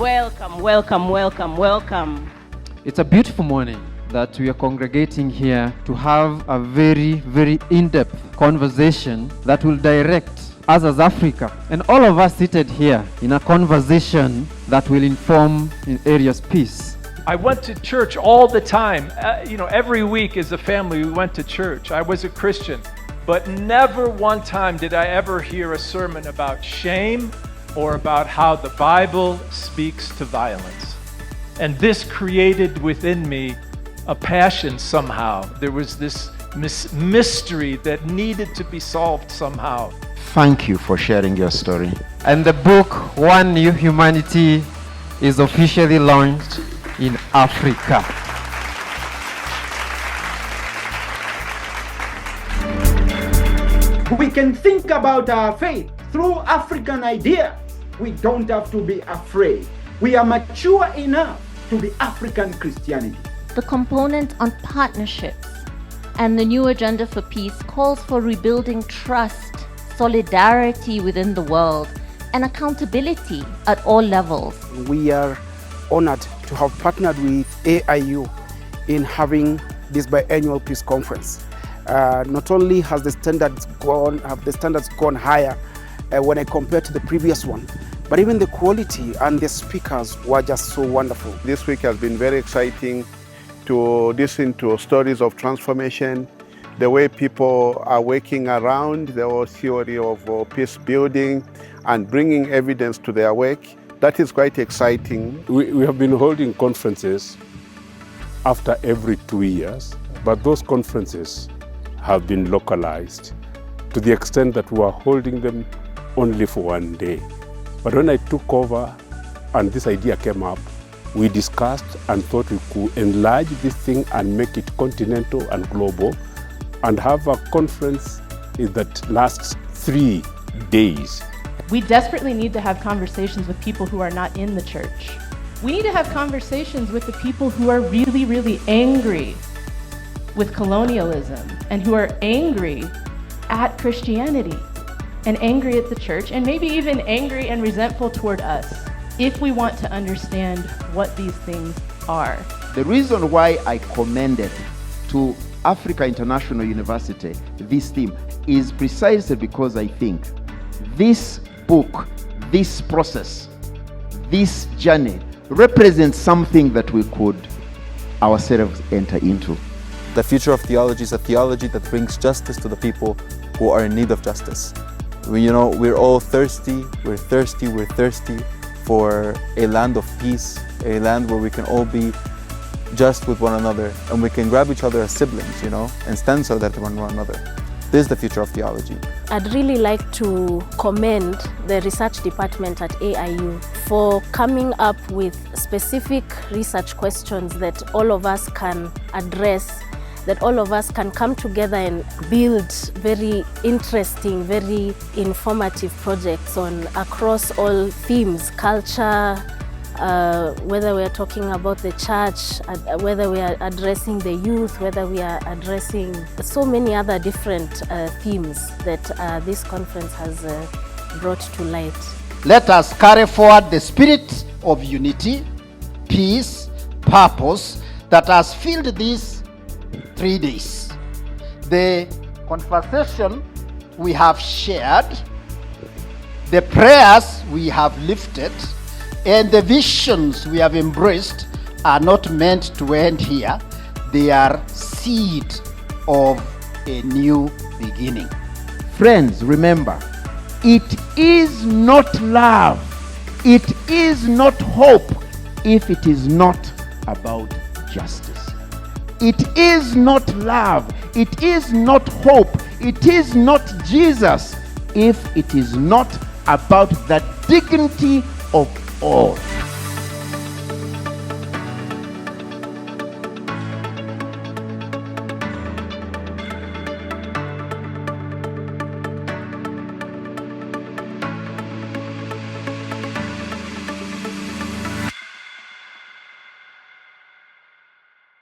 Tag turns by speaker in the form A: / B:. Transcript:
A: Welcome, welcome, welcome, welcome.
B: It's a beautiful morning that we are congregating here to have a very, very in-depth conversation that will direct us as Africa and all of us seated here in a conversation that will inform in areas peace.
C: I went to church all the time. Every week as a family we went to church. I was a Christian, but never one time did I ever hear a sermon about shame or about how the Bible speaks to violence. And this created within me a passion somehow. There was this mystery that needed to be solved somehow.
D: Thank you for sharing your story.
B: And the book, One New Humanity, is officially launched in Africa.
E: We can think about our faith through African idea. We don't have to be afraid. We are mature enough to be African Christianity.
F: The component on partnerships and the new agenda for peace calls for rebuilding trust, solidarity within the world, and accountability at all levels.
G: We are honored to have partnered with AIU in having this biannual peace conference. Not only have the standards gone higher when I compare to the previous one, but even the quality and the speakers were just so wonderful.
H: This week has been very exciting to listen to stories of transformation, the way people are working around the whole theory of peace building and bringing evidence to their work. That is quite exciting.
I: We have been holding conferences after every 2 years, but those conferences have been localized to the extent that we are holding them only for 1 day. But when I took over and this idea came up, we discussed and thought we could enlarge this thing and make it continental and global and have a conference that lasts 3 days.
J: We desperately need to have conversations with people who are not in the church. We need to have conversations with the people who are really, really angry with colonialism and who are angry at Christianity and angry at the church and maybe even angry and resentful toward us if we want to understand what these things are.
D: The reason why I commended to Africa International University this theme is precisely because I think this book, this process, this journey represents something that we could ourselves enter into.
K: The future of theology is a theology that brings justice to the people who are in need of justice. We're all thirsty, we're thirsty for a land of peace, a land where we can all be just with one another and we can grab each other as siblings, and stand solidarity with one another. This is the future of theology.
L: I'd really like to commend the research department at AIU for coming up with specific research questions that all of us can address, that all of us can come together and build very interesting, very informative projects across all themes, culture, whether we are talking about the church, whether we are addressing the youth, whether we are addressing so many other different themes that this conference has brought to light.
M: Let us carry forward the spirit of unity, peace, purpose that has filled these 3 days. The conversation we have shared, the prayers we have lifted, and the visions we have embraced are not meant to end here. They are seed of a new beginning.
D: Friends, remember, it is not love, it is not hope if it is not about justice. It is not love, it is not hope, it is not Jesus if it is not about the dignity of all.